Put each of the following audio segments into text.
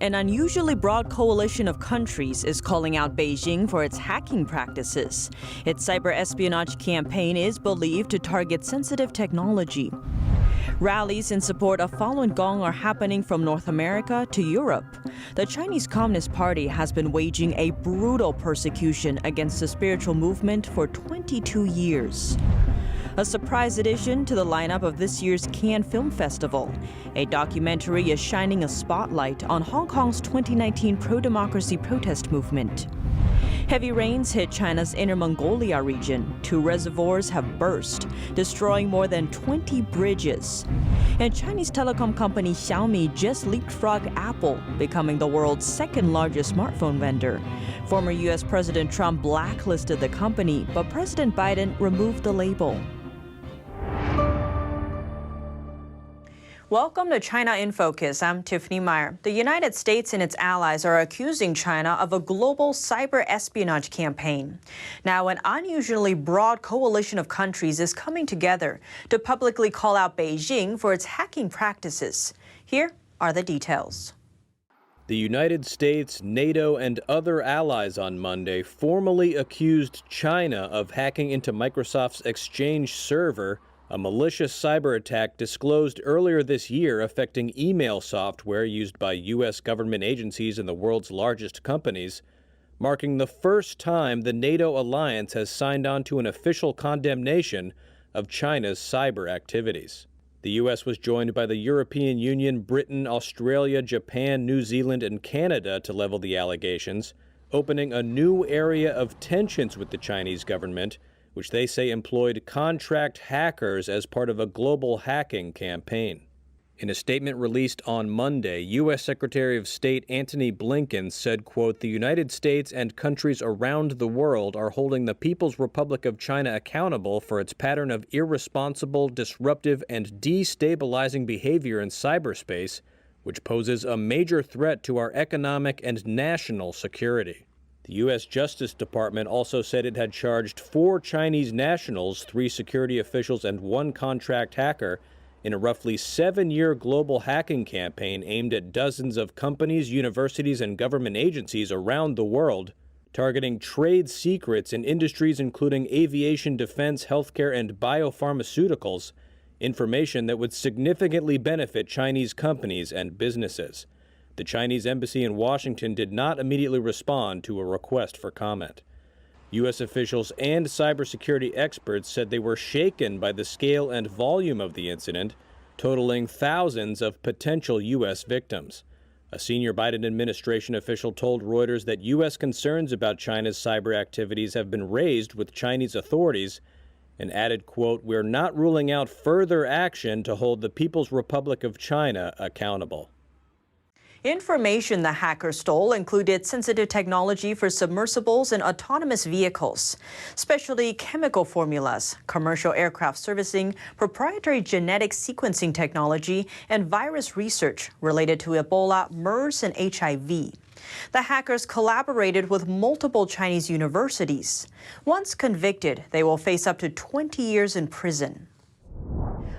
An unusually broad coalition of countries is calling out Beijing for its hacking practices. Its cyber espionage campaign is believed to target sensitive technology. Rallies in support of Falun Gong are happening from North America to Europe. The Chinese Communist Party has been waging a brutal persecution against the spiritual movement for 22 years. A surprise addition to the lineup of this year's Cannes Film Festival. A documentary is shining a spotlight on Hong Kong's 2019 pro-democracy protest movement. Heavy rains hit China's Inner Mongolia region. 2 reservoirs have burst, destroying more than 20 bridges. And Chinese telecom company Xiaomi just leapfrogged Apple, becoming the world's second largest smartphone vendor. Former U.S. President Trump blacklisted the company, but President Biden removed the label. Welcome to China in Focus. I'm Tiffany Meyer. The United States and its allies are accusing China of a global cyber espionage campaign. Now, an unusually broad coalition of countries is coming together to publicly call out Beijing for its hacking practices. Here are the details. The United States, NATO, and other allies on Monday formally accused China of hacking into Microsoft's Exchange server, a malicious cyber attack disclosed earlier this year affecting email software used by U.S. government agencies and the world's largest companies, marking the first time the NATO alliance has signed on to an official condemnation of China's cyber activities. The U.S. was joined by the European Union, Britain, Australia, Japan, New Zealand, and Canada to level the allegations, opening a new area of tensions with the Chinese government, which they say employed contract hackers as part of a global hacking campaign. In a statement released on Monday, U.S. Secretary of State Antony Blinken said, quote, "The United States and countries around the world are holding the People's Republic of China accountable for its pattern of irresponsible, disruptive, and destabilizing behavior in cyberspace, which poses a major threat to our economic and national security." The U.S. Justice Department also said it had charged 4 Chinese nationals, 3 security officials, and 1 contract hacker in a roughly 7-year global hacking campaign aimed at dozens of companies, universities, and government agencies around the world, targeting trade secrets in industries including aviation, defense, healthcare, and biopharmaceuticals, information that would significantly benefit Chinese companies and businesses. The Chinese embassy in Washington did not immediately respond to a request for comment. U.S. officials and cybersecurity experts said they were shaken by the scale and volume of the incident, totaling thousands of potential U.S. victims. A senior Biden administration official told Reuters that U.S. concerns about China's cyber activities have been raised with Chinese authorities and added, quote, "We're not ruling out further action to hold the People's Republic of China accountable." Information the hackers stole included sensitive technology for submersibles and autonomous vehicles, specialty chemical formulas, commercial aircraft servicing, proprietary genetic sequencing technology, and virus research related to Ebola, MERS, and HIV. The hackers collaborated with multiple Chinese universities. Once convicted, they will face up to 20 years in prison.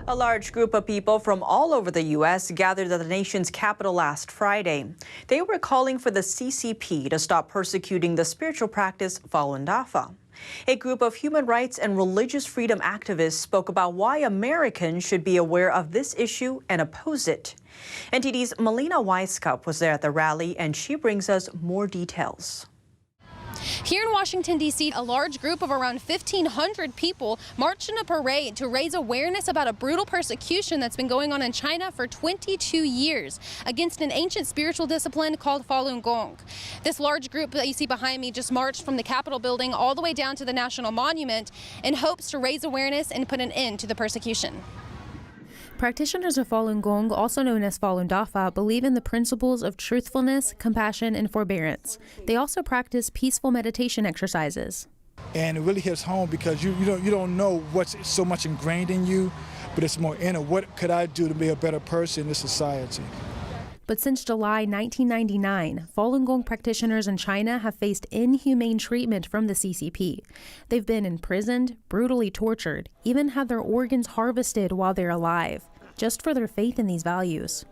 A large group of people from all over the U.S. gathered at the nation's capital last Friday. They were calling for the CCP to stop persecuting the spiritual practice Falun Dafa. A group of human rights and religious freedom activists spoke about why Americans should be aware of this issue and oppose it. NTD's Melina Weisskopf was there at the rally, and she brings us more details. Here in Washington, D.C., a large group of around 1,500 people marched in a parade to raise awareness about a brutal persecution that's been going on in China for 22 years against an ancient spiritual discipline called Falun Gong. This large group that you see behind me just marched from the Capitol building all the way down to the National Monument in hopes to raise awareness and put an end to the persecution. Practitioners of Falun Gong, also known as Falun Dafa, believe in the principles of truthfulness, compassion, and forbearance. They also practice peaceful meditation exercises. And it really hits home because you don't know what's so much ingrained in you, but it's more inner. What could I do to be a better person in this society? But since July 1999, Falun Gong practitioners in China have faced inhumane treatment from the CCP. They've been imprisoned, brutally tortured, even had their organs harvested while they're alive, just for their faith in these values.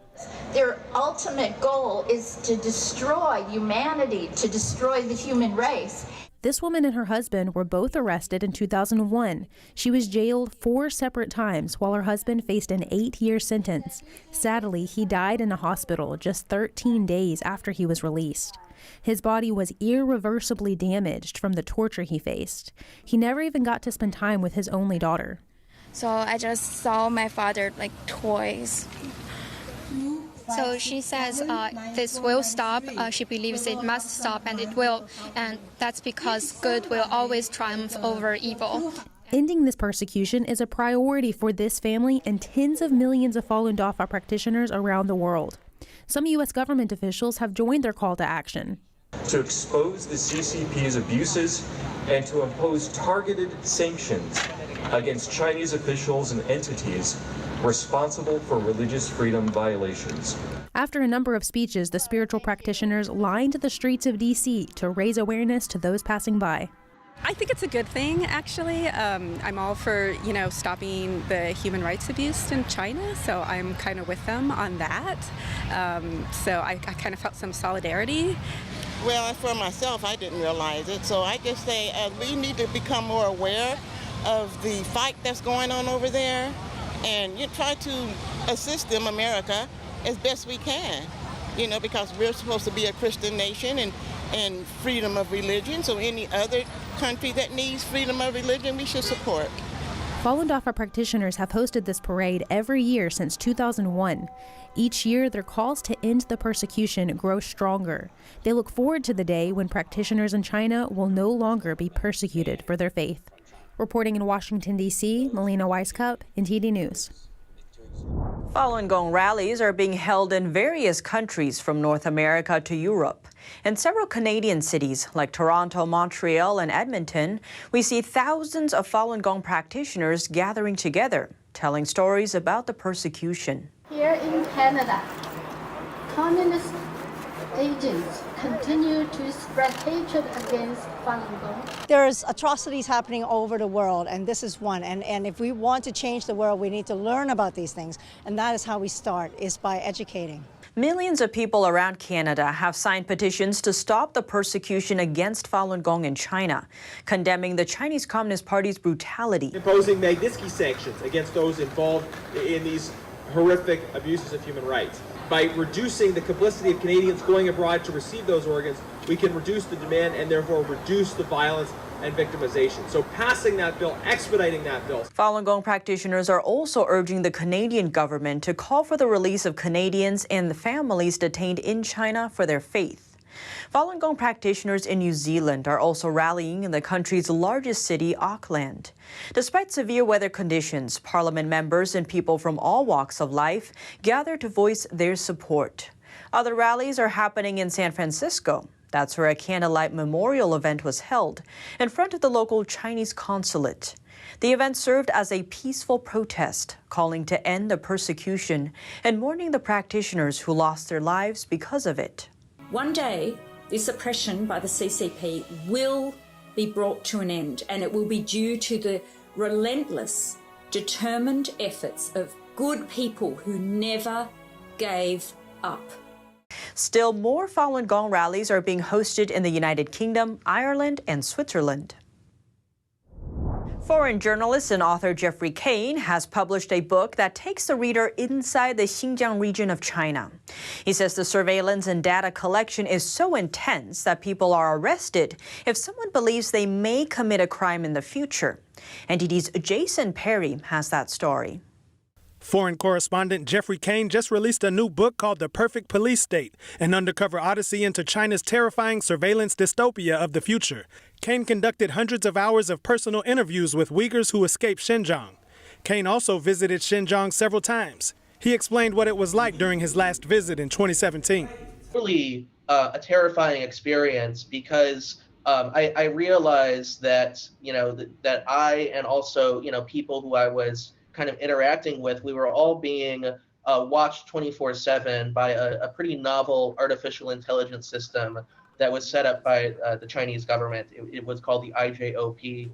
Their ultimate goal is to destroy humanity, to destroy the human race. This woman and her husband were both arrested in 2001. She was jailed 4 separate times while her husband faced an 8-year sentence. Sadly, he died in a hospital just 13 days after he was released. His body was irreversibly damaged from the torture he faced. He never even got to spend time with his only daughter. So I just saw my father like twice. So she says this will stop. She believes it must stop, and it will. And that's because good will always triumph over evil. Ending this persecution is a priority for this family and tens of millions of Falun Dafa practitioners around the world. Some U.S. government officials have joined their call to action. To expose the CCP's abuses and to impose targeted sanctions against Chinese officials and entities responsible for religious freedom violations. After a number of speeches, the spiritual practitioners lined the streets of D.C. to raise awareness to those passing by. I think it's a good thing, actually. I'm all for, stopping the human rights abuse in China, so I'm kind of with them on that. So I kind of felt some solidarity. Well, for myself, I didn't realize it, so I just say we need to become more aware of the fight that's going on over there, and try to assist them, America, as best we can, because we're supposed to be a Christian nation and freedom of religion, so any other country that needs freedom of religion, we should support. Falun Dafa practitioners have hosted this parade every year since 2001. Each year, their calls to end the persecution grow stronger. They look forward to the day when practitioners in China will no longer be persecuted for their faith. Reporting in Washington, D.C., Melina Weiskup, NTD News. Falun Gong rallies are being held in various countries from North America to Europe. In several Canadian cities like Toronto, Montreal, and Edmonton, we see thousands of Falun Gong practitioners gathering together, telling stories about the persecution. Here in Canada, communist agents continue to spread hatred against Falun Gong. There's atrocities happening all over the world, and this is one. And if we want to change the world, we need to learn about these things. And that is how we start, is by educating. Millions of people around Canada have signed petitions to stop the persecution against Falun Gong in China, condemning the Chinese Communist Party's brutality. Imposing Magnitsky sanctions against those involved in these horrific abuses of human rights. By reducing the complicity of Canadians going abroad to receive those organs, we can reduce the demand and therefore reduce the violence and victimization. So passing that bill, expediting that bill. Falun Gong practitioners are also urging the Canadian government to call for the release of Canadians and the families detained in China for their faith. Falun Gong practitioners in New Zealand are also rallying in the country's largest city, Auckland. Despite severe weather conditions, Parliament members and people from all walks of life gather to voice their support. Other rallies are happening in San Francisco. That's where a candlelight memorial event was held in front of the local Chinese consulate. The event served as a peaceful protest, calling to end the persecution and mourning the practitioners who lost their lives because of it. One day, this oppression by the CCP will be brought to an end, and it will be due to the relentless, determined efforts of good people who never gave up. Still, more Falun Gong rallies are being hosted in the United Kingdom, Ireland, and Switzerland. Foreign journalist and author Jeffrey Kane has published a book that takes the reader inside the Xinjiang region of China. He says the surveillance and data collection is so intense that people are arrested if someone believes they may commit a crime in the future. NTD's Jason Perry has that story. Foreign correspondent Jeffrey Kane just released a new book called The Perfect Police State, an undercover odyssey into China's terrifying surveillance dystopia of the future. Kane conducted hundreds of hours of personal interviews with Uyghurs who escaped Xinjiang. Kane also visited Xinjiang several times. He explained what it was like during his last visit in 2017. Really a terrifying experience because I realized that, that I and also, people who I was kind of interacting with, we were all being watched 24/7 by a pretty novel artificial intelligence system that was set up by the Chinese government. It was called the IJOP.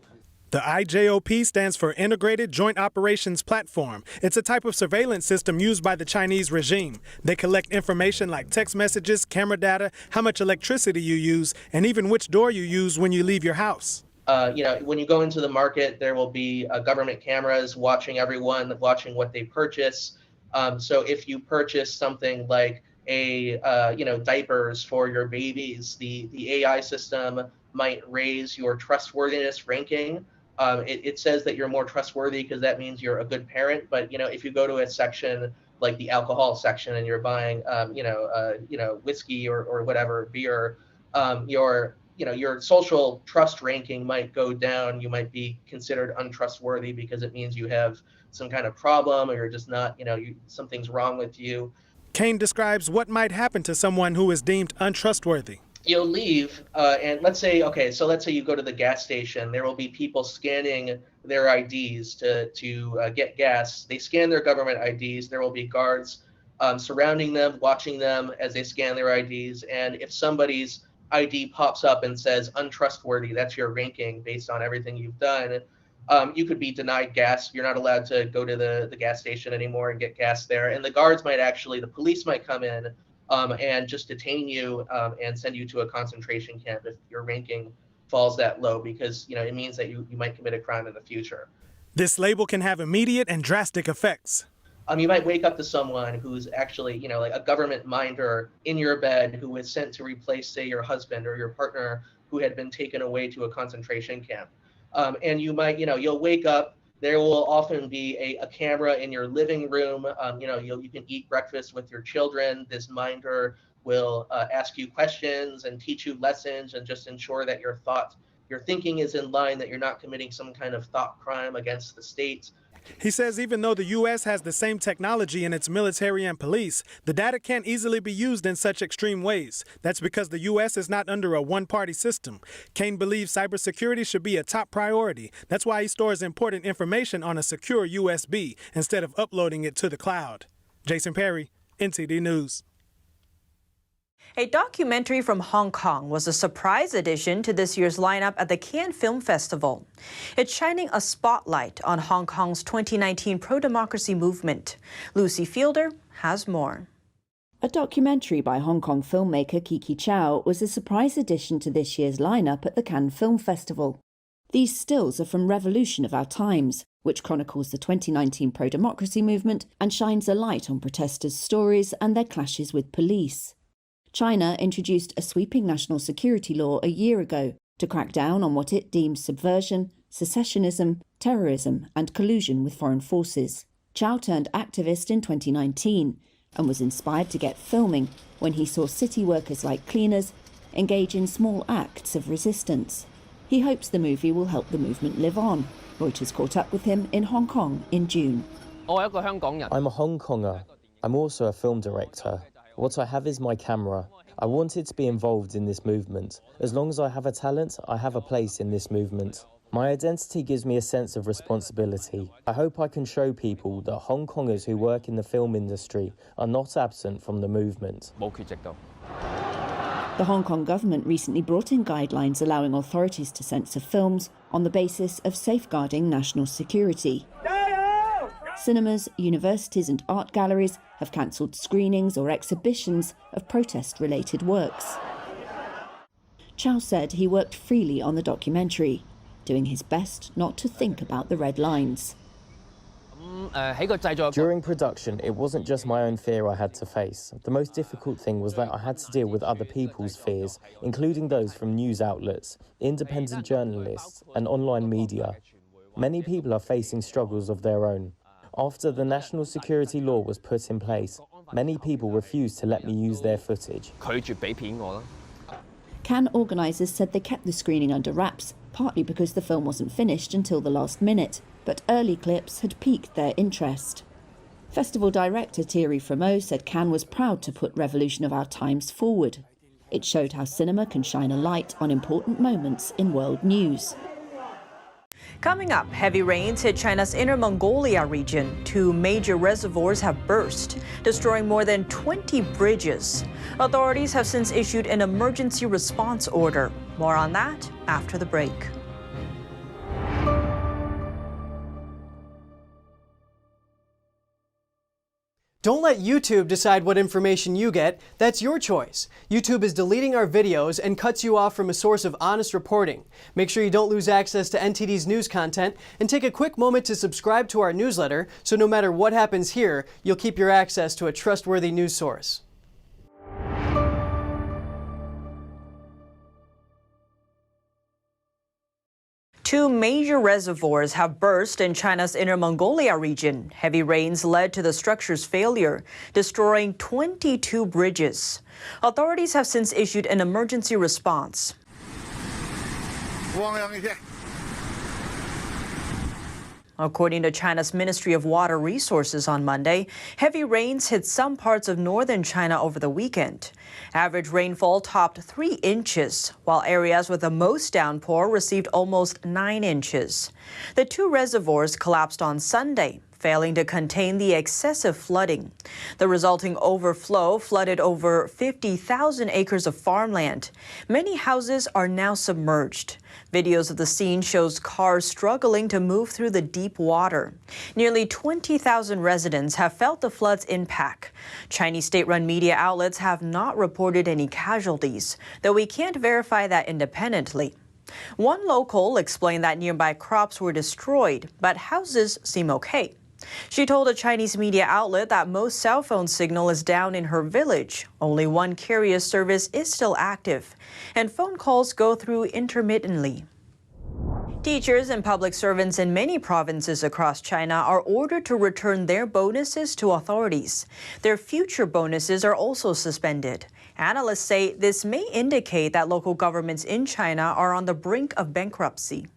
The IJOP stands for Integrated Joint Operations Platform. It's a type of surveillance system used by the Chinese regime. They collect information like text messages, camera data, how much electricity you use, and even which door you use when you leave your house. When you go into the market, there will be government cameras watching everyone, watching what they purchase. So if you purchase something like diapers for your babies, the AI system might raise your trustworthiness ranking. It says that you're more trustworthy because that means you're a good parent. But if you go to a section like the alcohol section and you're buying whiskey or whatever beer, your social trust ranking might go down. You might be considered untrustworthy because it means you have some kind of problem, or you're just not, something's wrong with you. Kane describes what might happen to someone who is deemed untrustworthy. You'll leave, and let's say you go to the gas station. There will be people scanning their IDs to get gas. They scan their government IDs. There will be guards surrounding them, watching them as they scan their IDs. And if somebody's ID pops up and says untrustworthy, that's your ranking based on everything you've done, you could be denied gas. You're not allowed to go to the gas station anymore and get gas there. And the guards the police might come in and just detain you and send you to a concentration camp if your ranking falls that low, because it means that you might commit a crime in the future. This label can have immediate and drastic effects. You might wake up to someone who's actually, like a government minder in your bed who was sent to replace, say, your husband or your partner who had been taken away to a concentration camp. And you might, you'll wake up. There will often be a camera in your living room. You can eat breakfast with your children. This minder will ask you questions and teach you lessons and just ensure that your thinking is in line, that you're not committing some kind of thought crime against the state. He says even though the U.S. has the same technology in its military and police, the data can't easily be used in such extreme ways. That's because the U.S. is not under a one-party system. Kane believes cybersecurity should be a top priority. That's why he stores important information on a secure USB instead of uploading it to the cloud. Jason Perry, NTD News. A documentary from Hong Kong was a surprise addition to this year's lineup at the Cannes Film Festival. It's shining a spotlight on Hong Kong's 2019 pro-democracy movement. Lucy Fielder has more. A documentary by Hong Kong filmmaker Kiki Chow was a surprise addition to this year's lineup at the Cannes Film Festival. These stills are from Revolution of Our Times, which chronicles the 2019 pro-democracy movement and shines a light on protesters' stories and their clashes with police. China introduced a sweeping national security law a year ago to crack down on what it deems subversion, secessionism, terrorism and collusion with foreign forces. Chow turned activist in 2019 and was inspired to get filming when he saw city workers like cleaners engage in small acts of resistance. He hopes the movie will help the movement live on. Reuters caught up with him in Hong Kong in June. I'm a Hong Konger. I'm also a film director. What I have is my camera. I wanted to be involved in this movement. As long as I have a talent, I have a place in this movement. My identity gives me a sense of responsibility. I hope I can show people that Hong Kongers who work in the film industry are not absent from the movement. The Hong Kong government recently brought in guidelines allowing authorities to censor films on the basis of safeguarding national security. Cinemas, universities and art galleries have cancelled screenings or exhibitions of protest-related works. Chow said he worked freely on the documentary, doing his best not to think about the red lines. During production, it wasn't just my own fear I had to face. The most difficult thing was that I had to deal with other people's fears, including those from news outlets, independent journalists and online media. Many people are facing struggles of their own. After the national security law was put in place, many people refused to let me use their footage. Cannes organisers said they kept the screening under wraps, partly because the film wasn't finished until the last minute, but early clips had piqued their interest. Festival director Thierry Frémaux said Cannes was proud to put Revolution of Our Times forward. It showed how cinema can shine a light on important moments in world news. Coming up, heavy rains hit China's Inner Mongolia region. 2 major reservoirs have burst, destroying more than 20 bridges. Authorities have since issued an emergency response order. More on that after the break. Don't let YouTube decide what information you get. That's your choice. YouTube is deleting our videos and cuts you off from a source of honest reporting. Make sure you don't lose access to NTD's news content, and take a quick moment to subscribe to our newsletter so no matter what happens here, you'll keep your access to a trustworthy news source. Two major reservoirs have burst in China's Inner Mongolia region. Heavy rains led to the structure's failure, destroying 22 bridges. Authorities have since issued an emergency response. According to China's Ministry of Water Resources on Monday, heavy rains hit some parts of northern China over the weekend. Average rainfall topped 3 inches, while areas with the most downpour received almost 9 inches. The two reservoirs collapsed on Sunday, failing to contain the excessive flooding. The resulting overflow flooded over 50,000 acres of farmland. Many houses are now submerged. Videos of the scene shows cars struggling to move through the deep water. Nearly 20,000 residents have felt the flood's impact. Chinese state-run media outlets have not reported any casualties, though we can't verify that independently. One local explained that nearby crops were destroyed, but houses seem okay. She told a Chinese media outlet that most cell phone signal is down in her village. Only one carrier service is still active, and phone calls go through intermittently. Teachers and public servants in many provinces across China are ordered to return their bonuses to authorities. Their future bonuses are also suspended. Analysts say this may indicate that local governments in China are on the brink of bankruptcy.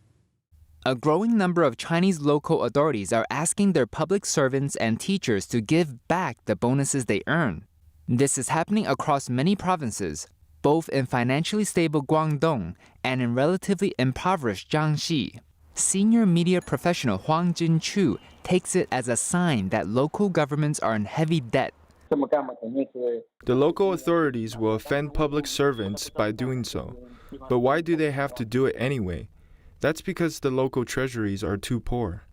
A growing number of Chinese local authorities are asking their public servants and teachers to give back the bonuses they earn. This is happening across many provinces, both in financially stable Guangdong and in relatively impoverished Jiangxi. Senior media professional Huang Jinchu takes it as a sign that local governments are in heavy debt. The local authorities will offend public servants by doing so. But why do they have to do it anyway? That's because the local treasuries are too poor.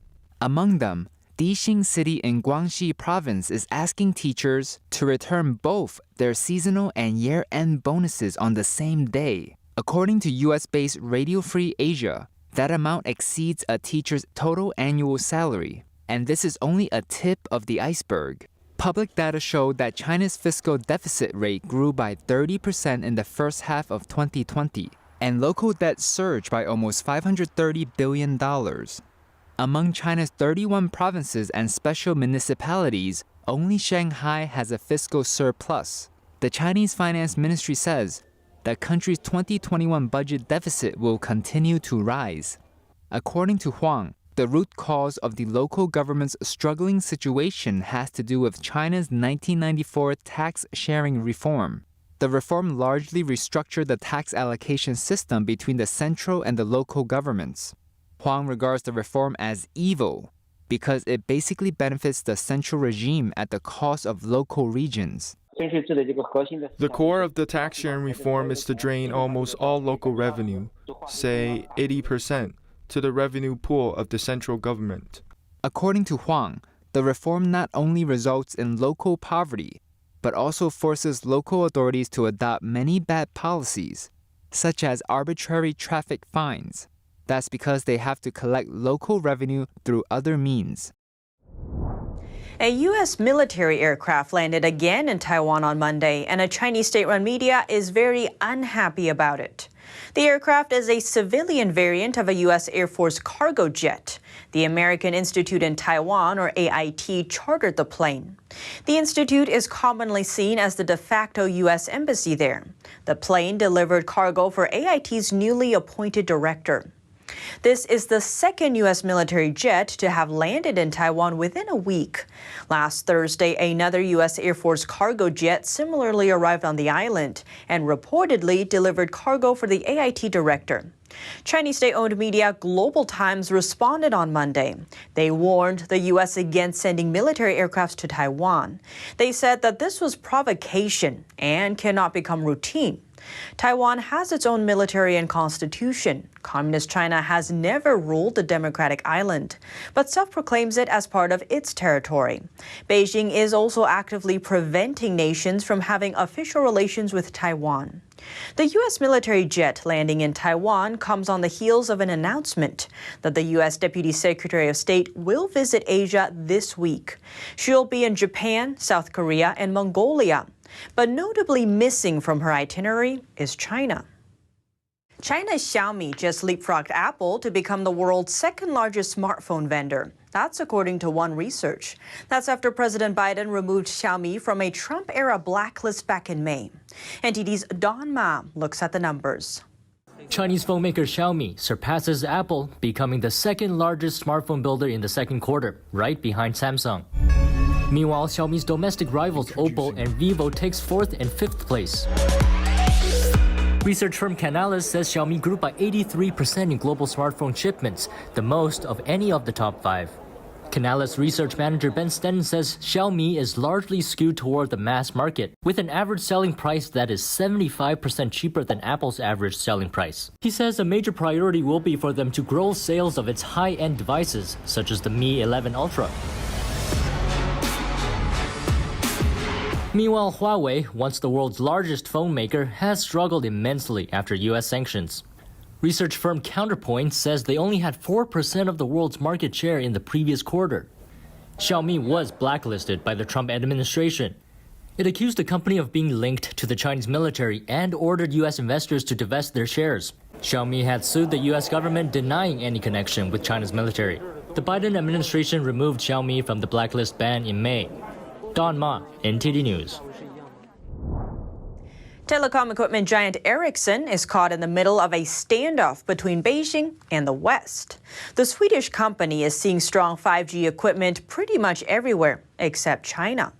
Among them, Dixing City in Guangxi Province is asking teachers to return both their seasonal and year-end bonuses on the same day. According to US-based Radio Free Asia, that amount exceeds a teacher's total annual salary, and this is only a tip of the iceberg. Public data showed that China's fiscal deficit rate grew by 30% in the first half of 2020, and local debt surged by almost $530 billion. Among China's 31 provinces and special municipalities, only Shanghai has a fiscal surplus. The Chinese Finance Ministry says the country's 2021 budget deficit will continue to rise. According to Huang, the root cause of the local government's struggling situation has to do with China's 1994 tax sharing reform. The reform largely restructured the tax allocation system between the central and the local governments. Huang regards the reform as evil because it basically benefits the central regime at the cost of local regions. The core of the tax sharing reform is to drain almost all local revenue, say 80%, to the revenue pool of the central government. According to Huang, the reform not only results in local poverty, but also forces local authorities to adopt many bad policies, such as arbitrary traffic fines. That's because they have to collect local revenue through other means. A U.S. military aircraft landed again in Taiwan on Monday, and a Chinese state-run media is very unhappy about it. The aircraft is a civilian variant of a U.S. Air Force cargo jet. The American Institute in Taiwan, or AIT, chartered the plane. The institute is commonly seen as the de facto U.S. embassy there. The plane delivered cargo for AIT's newly appointed director. This is the second U.S. military jet to have landed in Taiwan within a week. Last Thursday, another U.S. Air Force cargo jet similarly arrived on the island and reportedly delivered cargo for the AIT director. Chinese state-owned media Global Times responded on Monday. They warned the U.S. against sending military aircraft to Taiwan. They said that this was provocation and cannot become routine. Taiwan has its own military and constitution. Communist China has never ruled the democratic island, but self-proclaims it as part of its territory. Beijing is also actively preventing nations from having official relations with Taiwan. The U.S. military jet landing in Taiwan comes on the heels of an announcement that the U.S. Deputy Secretary of State will visit Asia this week. She'll be in Japan, South Korea, and Mongolia. But notably missing from her itinerary is China. China's Xiaomi just leapfrogged Apple to become the world's second largest smartphone vendor. That's according to One Research. That's after President Biden removed Xiaomi from a Trump-era blacklist back in May. NTD's Don Ma looks at the numbers. Chinese phone maker Xiaomi surpasses Apple, becoming the second largest smartphone builder in the second quarter, right behind Samsung. Meanwhile, Xiaomi's domestic rivals Oppo and Vivo takes 4th and 5th place. Research firm Canalys says Xiaomi grew by 83% in global smartphone shipments, the most of any of the top 5. Canalys research manager Ben Stenton says Xiaomi is largely skewed toward the mass market, with an average selling price that is 75% cheaper than Apple's average selling price. He says a major priority will be for them to grow sales of its high-end devices, such as the Mi 11 Ultra. Meanwhile, Huawei, once the world's largest phone maker, has struggled immensely after U.S. sanctions. Research firm Counterpoint says they only had 4% of the world's market share in the previous quarter. Xiaomi was blacklisted by the Trump administration. It accused the company of being linked to the Chinese military and ordered U.S. investors to divest their shares. Xiaomi had sued the U.S. government, denying any connection with China's military. The Biden administration removed Xiaomi from the blacklist ban in May. Don Ma, NTD News. Telecom equipment giant Ericsson is caught in the middle of a standoff between Beijing and the West. The Swedish company is seeing strong 5G equipment pretty much everywhere except China.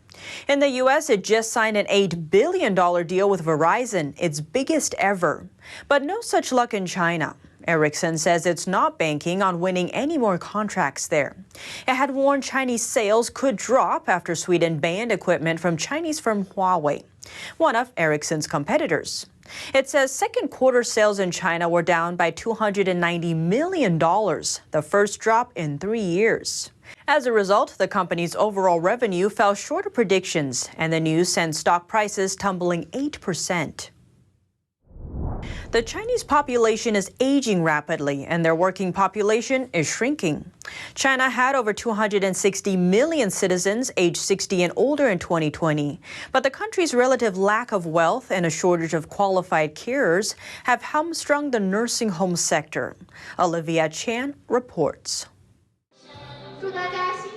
In the U.S., it just signed an $8 billion deal with Verizon, its biggest ever. But no such luck in China. Ericsson says it's not banking on winning any more contracts there. It had warned Chinese sales could drop after Sweden banned equipment from Chinese firm Huawei, one of Ericsson's competitors. It says second quarter sales in China were down by $290 million, the first drop in 3 years. As a result, the company's overall revenue fell short of predictions, and the news sent stock prices tumbling 8%. The Chinese population is aging rapidly, and their working population is shrinking. China had over 260 million citizens aged 60 and older in 2020, but the country's relative lack of wealth and a shortage of qualified carers have hamstrung the nursing home sector. Olivia Chan reports.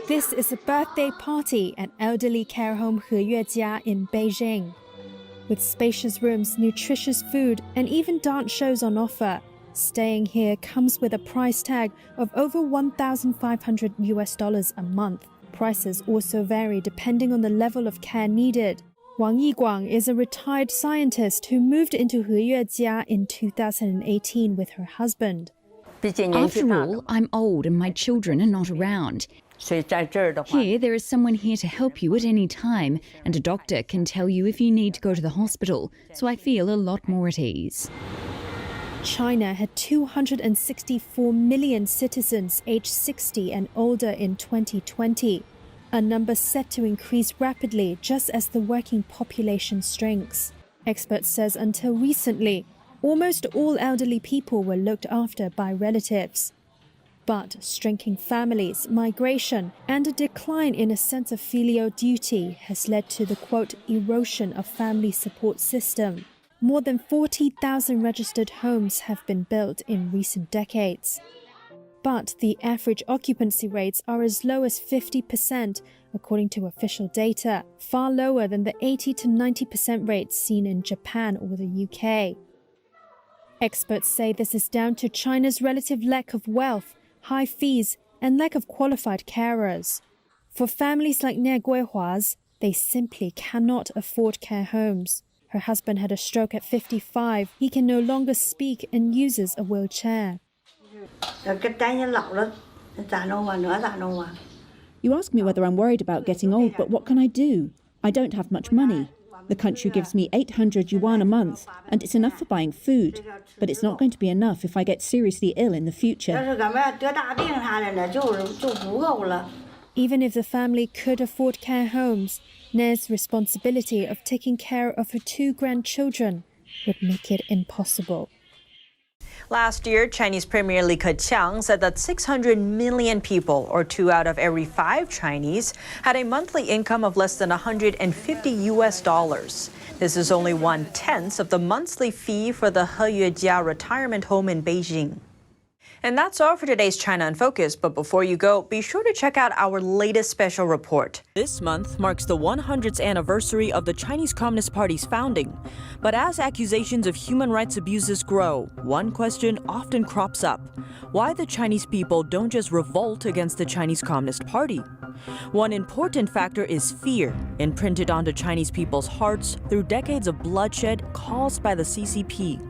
This is a birthday party at elderly care home Heyuejia in Beijing. With spacious rooms, nutritious food, and even dance shows on offer, staying here comes with a price tag of over $1,500 a month. Prices also vary depending on the level of care needed. Wang Yiguang is a retired scientist who moved into Heyuejia in 2018 with her husband. After all, I'm old and my children are not around. Here, there is someone here to help you at any time, and a doctor can tell you if you need to go to the hospital, so I feel a lot more at ease. China had 264 million citizens aged 60 and older in 2020, a number set to increase rapidly just as the working population shrinks. Experts says until recently, almost all elderly people were looked after by relatives. But shrinking families, migration, and a decline in a sense of filial duty has led to the, quote, erosion of family support system. More than 40,000 registered homes have been built in recent decades. But the average occupancy rates are as low as 50%, according to official data, far lower than the 80 to 90% rates seen in Japan or the UK. Experts say this is down to China's relative lack of wealth, high fees, and lack of qualified carers. For families like Nia Guihua's, they simply cannot afford care homes. Her husband had a stroke at 55. He can no longer speak and uses a wheelchair. You ask me whether I'm worried about getting old, but what can I do? I don't have much money. The country gives me 800 yuan a month, and it's enough for buying food. But it's not going to be enough if I get seriously ill in the future. Even if the family could afford care homes, Ne's responsibility of taking care of her 2 grandchildren would make it impossible. Last year, Chinese Premier Li Keqiang said that 600 million people, or 2 out of every 5 Chinese, had a monthly income of less than $150. This is only 1/10 of the monthly fee for the Heyuejia retirement home in Beijing. And that's all for today's China in Focus. But before you go, be sure to check out our latest special report. This month marks the 100th anniversary of the Chinese Communist Party's founding. But as accusations of human rights abuses grow, one question often crops up: why the Chinese people don't just revolt against the Chinese Communist Party? One important factor is fear, imprinted onto Chinese people's hearts through decades of bloodshed caused by the CCP.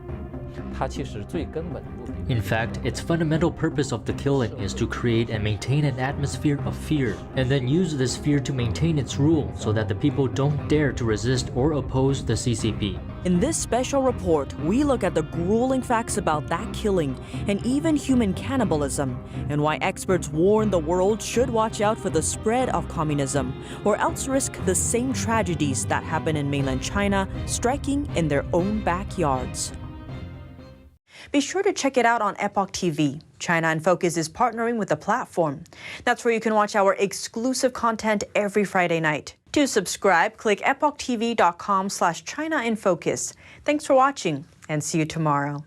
In fact, its fundamental purpose of the killing is to create and maintain an atmosphere of fear, and then use this fear to maintain its rule so that the people don't dare to resist or oppose the CCP. In this special report, we look at the grueling facts about that killing and even human cannibalism, and why experts warn the world should watch out for the spread of communism, or else risk the same tragedies that happen in mainland China striking in their own backyards. Be sure to check it out on Epoch TV. China in Focus is partnering with the platform. That's where you can watch our exclusive content every Friday night. To subscribe, click epochtv.com/China in Focus. Thanks for watching, and see you tomorrow.